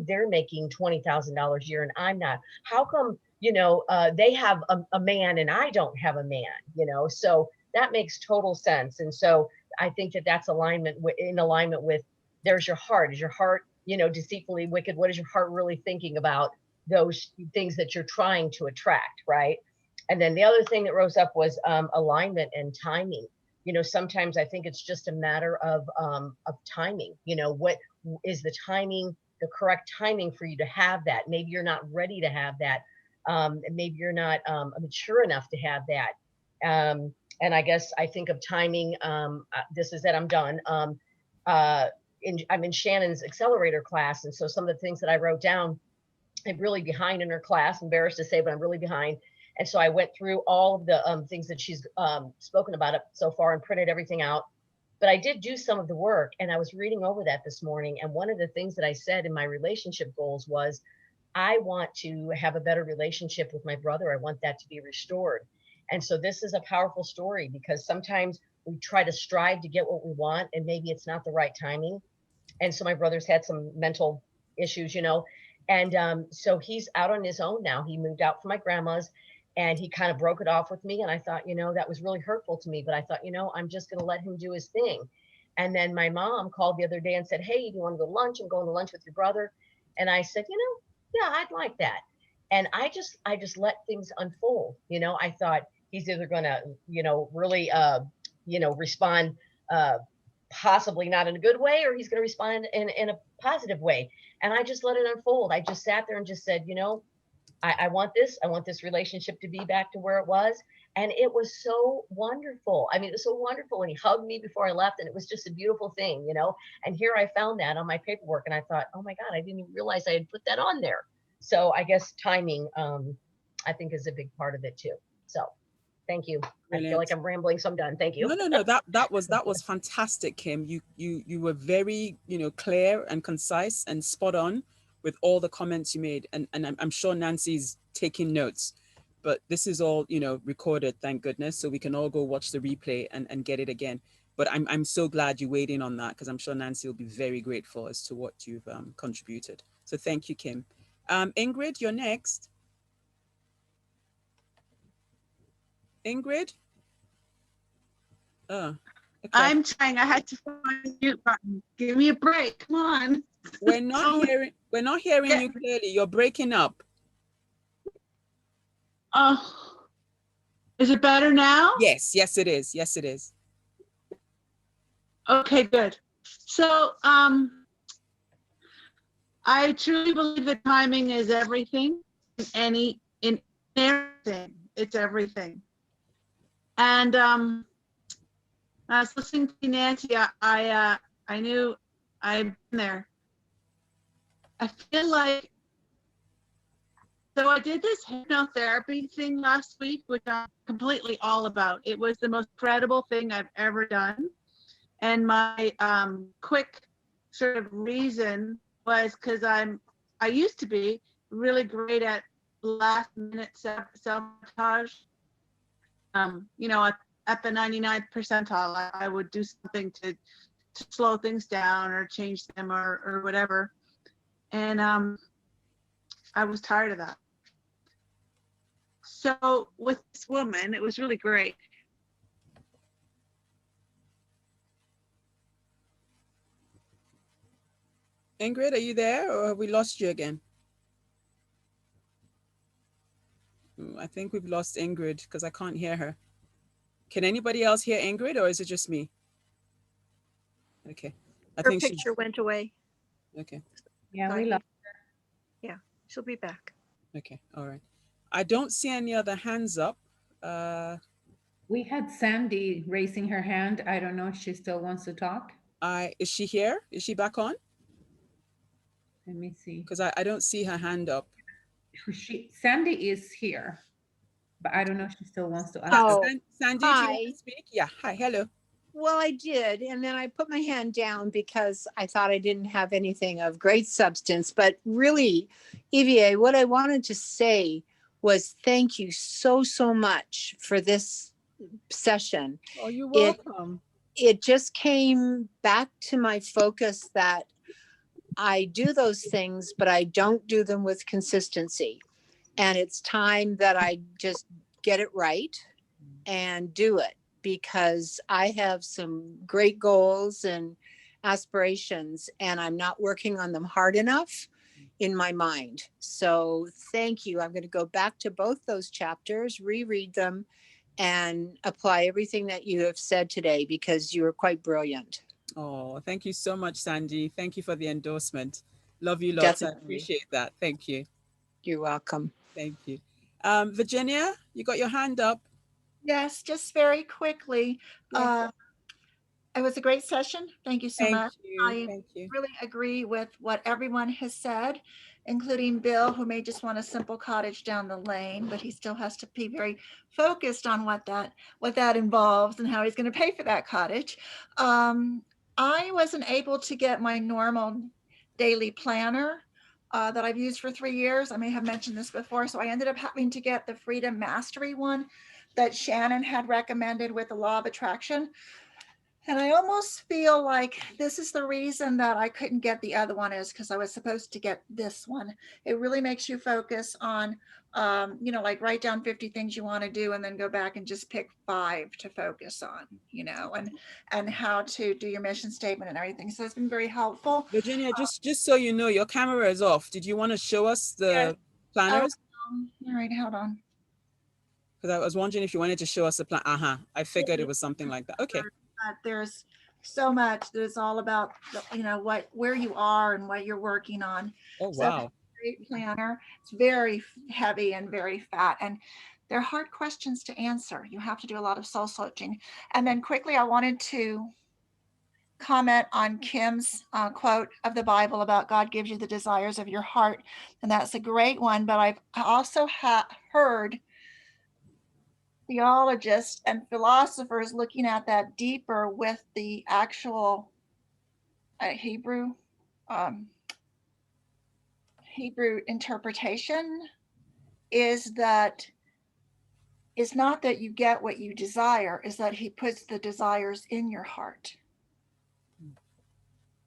they're making $20,000 a year and I'm not? How come, they have a man and I don't have a man, so that makes total sense. And so I think that that's in alignment with, there's your heart. Is your heart, deceitfully wicked? What is your heart really thinking about those things that you're trying to attract, right? And then the other thing that rose up was alignment and timing. Sometimes I think it's just a matter of timing. What is the timing, the correct timing for you to have that? Maybe you're not ready to have that. Maybe you're not mature enough to have that. And I guess I think of timing. This is that I'm done. I'm in Shannon's accelerator class. And so some of the things that I wrote down, I'm really behind in her class, embarrassed to say, but I'm really behind. And so I went through all of the things that she's spoken about it so far and printed everything out. But I did do some of the work, and I was reading over that this morning. And one of the things that I said in my relationship goals was, I want to have a better relationship with my brother. I want that to be restored. And so this is a powerful story, because sometimes we try to strive to get what we want, and maybe it's not the right timing. And so my brother's had some mental issues, and so he's out on his own now. He moved out from my grandma's, and he kind of broke it off with me. And I thought, that was really hurtful to me. But I thought, I'm just going to let him do his thing. And then my mom called the other day and said, hey, do you want to go to lunch? I'm going to lunch with your brother. And I said, yeah, I'd like that. And I just let things unfold. I thought he's either going to, really, respond possibly not in a good way, or he's going to respond in a positive way. And I just let it unfold. I just sat there and just said, you know, I want this. I want this relationship to be back to where it was. And it was so wonderful. I mean, it was so wonderful. And he hugged me before I left. And it was just a beautiful thing, you know. And here I found that on my paperwork. And I thought, oh my God, I didn't even realize I had put that on there. So I guess timing, I think, is a big part of it too. So thank you. Brilliant. I feel like I'm rambling, so I'm done. Thank you. No. That was fantastic, Kim. You were very, clear and concise and spot on with all the comments you made. And I'm sure Nancy's taking notes, but this is all, recorded, thank goodness. So we can all go watch the replay and get it again. But I'm so glad you weighed in on that, because I'm sure Nancy will be very grateful as to what you've contributed. So thank you, Kim. Ingrid, you're next. Ingrid? Oh, okay. I'm trying. I had to find the mute button. Give me a break. Come on. We're not hearing you clearly. You're breaking up. Oh, is it better now? Yes, it is. Yes, it is. Okay, good. So, I truly believe that timing is everything. In everything, it's everything. And I was listening to Nancy. I knew I'd been there. I feel like, so I did this hypnotherapy thing last week, which I'm completely all about. It was the most incredible thing I've ever done. And my quick sort of reason was because I used to be really great at last minute self-sabotage. At the 99th percentile, I would do something to slow things down or change them or whatever. And I was tired of that. So with this woman, it was really great. Ingrid, are you there, or have we lost you again? I think we've lost Ingrid because I can't hear her. Can anybody else hear Ingrid, or is it just me? Okay. Her picture went away. Okay. Yeah, we lost her. Yeah, she'll be back. Okay, all right. I don't see any other hands up. We had Sandy raising her hand. I don't know if she still wants to talk. Is she here? Is she back on? Let me see. Because I don't see her hand up. Sandy is here, but I don't know if she still wants to ask. Oh, Sandy, do you want to speak? Yeah, hi, hello. Well, I did, and then I put my hand down because I thought I didn't have anything of great substance. But really, Ivié, what I wanted to say was thank you so much for this session. Oh, you're welcome. It just came back to my focus that I do those things, but I don't do them with consistency. And it's time that I just get it right and do it, because I have some great goals and aspirations, and I'm not working on them hard enough in my mind. So thank you. I'm going to go back to both those chapters, reread them, and apply everything that you have said today, because you were quite brilliant. Oh, thank you so much, Sandy. Thank you for the endorsement. Love you lots. Definitely. I appreciate that. Thank you. You're welcome. Thank you. Virginia, you got your hand up. Yes, just very quickly. Yeah. It was a great session. Thank you so much. Thank you. Really agree with what everyone has said, including Bill, who may just want a simple cottage down the lane, but he still has to be very focused on what that involves and how he's going to pay for that cottage. I wasn't able to get my normal daily planner that I've used for 3 years. I may have mentioned this before. So I ended up having to get the Freedom Mastery one that Shannon had recommended with the Law of Attraction. And I almost feel like this is the reason that I couldn't get the other one, is because I was supposed to get this one. It really makes you focus on, like write down 50 things you want to do and then go back and just pick 5 to focus on, and how to do your mission statement and everything. So it's been very helpful. Virginia, just so you know, your camera is off. Did you want to show us the planners? All right, hold on. Because I was wondering if you wanted to show us a plan. I figured it was something like that. Okay. There's so much that it's all about, where you are and what you're working on. Oh, So wow. great planner. It's very heavy and very fat, and they're hard questions to answer. You have to do a lot of soul searching. And then quickly, I wanted to comment on Kim's quote of the Bible about God gives you the desires of your heart. And that's a great one. But I've also heard theologists and philosophers looking at that deeper with the actual Hebrew interpretation, is that it's not that you get what you desire, is that he puts the desires in your heart.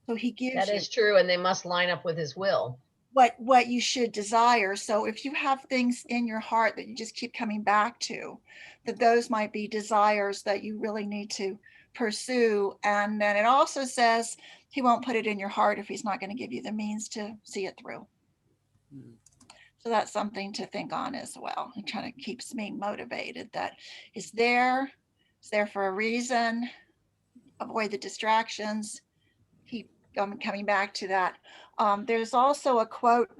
So he gives That is true, and they must line up with his will. What you should desire. So if you have things in your heart that you just keep coming back to, that those might be desires that you really need to pursue. And then it also says he won't put it in your heart if he's not going to give you the means to see it through. So that's something to think on as well. It kind of keeps me motivated that it's there for a reason. Avoid the distractions. Keep coming back to that. There's also a quote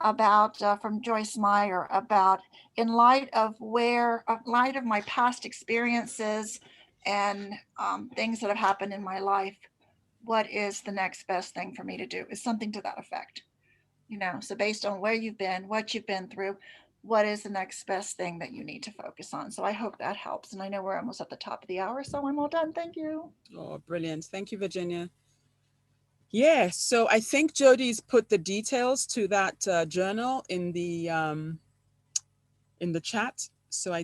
about from Joyce Meyer about, in light of my past experiences and things that have happened in my life, what is the next best thing for me to do? Is something to that effect. So based on where you've been, what you've been through, what is the next best thing that you need to focus on? So I hope that helps. And I know we're almost at the top of the hour, so I'm all done. Thank you. Oh, brilliant. Thank you, Virginia. Yeah, so I think Jody's put the details to that journal in the chat. So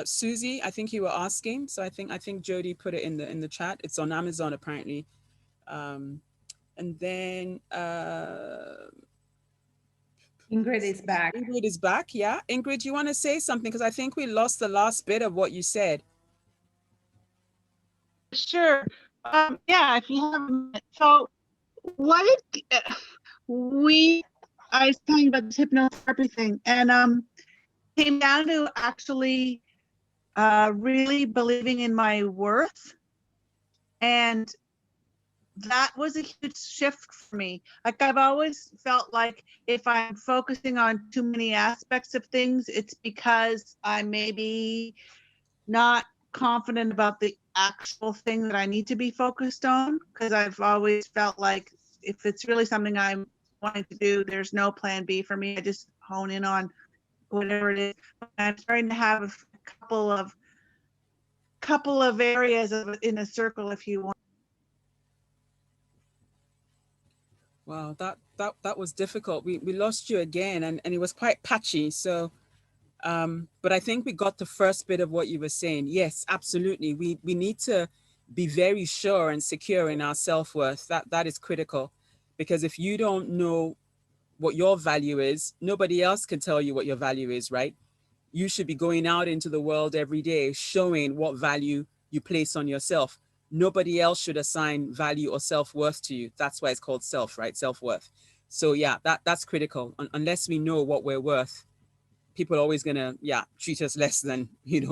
Susie, I think you were asking. So I think Jody put it in the chat. It's on Amazon apparently. And then Ingrid is back. Ingrid is back. Yeah, Ingrid, you want to say something, because I think we lost the last bit of what you said. Sure. Yeah, if you have a minute. So what I was talking about this hypnotherapy thing, and came down to actually really believing in my worth, and that was a huge shift for me. Like, I've always felt like if I'm focusing on too many aspects of things, it's because I maybe not confident about the actual thing that I need to be focused on, because I've always felt like if it's really something I'm wanting to do, there's no plan B for me. I just hone in on whatever it is. I'm starting to have a couple of areas in a circle, if you want. Wow, that was difficult. We lost you again, and it was quite patchy. So, but I think we got the first bit of what you were saying. Yes, absolutely. We need to be very sure and secure in our self-worth. That is critical, because if you don't know what your value is, nobody else can tell you what your value is, right? You should be going out into the world every day showing what value you place on yourself. Nobody else should assign value or self-worth to you. That's why it's called self, right? Self-worth. So yeah, that's critical. Unless we know what we're worth, people are always gonna, treat us less than, we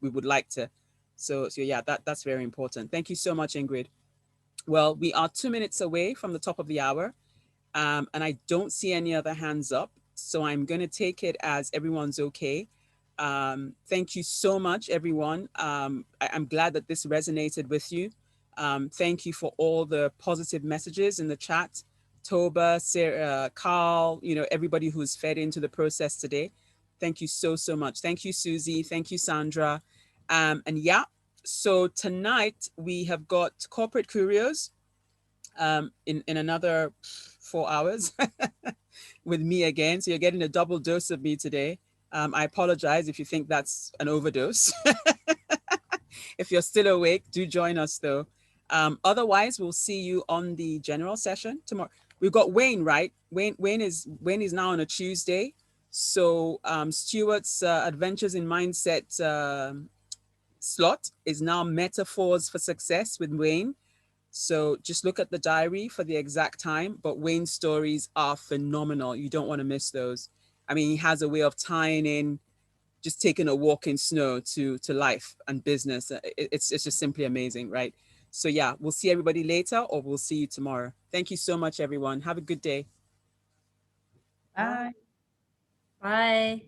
would like to. So yeah, that's very important. Thank you so much, Ingrid. Well, we are 2 minutes away from the top of the hour, and I don't see any other hands up. So I'm gonna take it as everyone's okay. Thank you so much, everyone. I'm glad that this resonated with you. Thank you for all the positive messages in the chat. Toba, Sarah, Carl, everybody who's fed into the process today. Thank you so much. Thank you, Susie. Thank you, Sandra. And yeah, so tonight we have got Corporate Curios in another 4 hours with me again. So you're getting a double dose of me today. I apologize if you think that's an overdose. If you're still awake, do join us though. Otherwise, we'll see you on the general session tomorrow. We've got Wayne, right? Wayne is now on a Tuesday. So Stuart's Adventures in Mindset slot is now Metaphors for Success with Wayne. So just look at the diary for the exact time, but Wayne's stories are phenomenal. You don't want to miss those. I mean, he has a way of tying in just taking a walk in snow to life and business. It's just simply amazing, right? So yeah, we'll see everybody later, or we'll see you tomorrow. Thank you so much, everyone. Have a good day. Bye. Bye.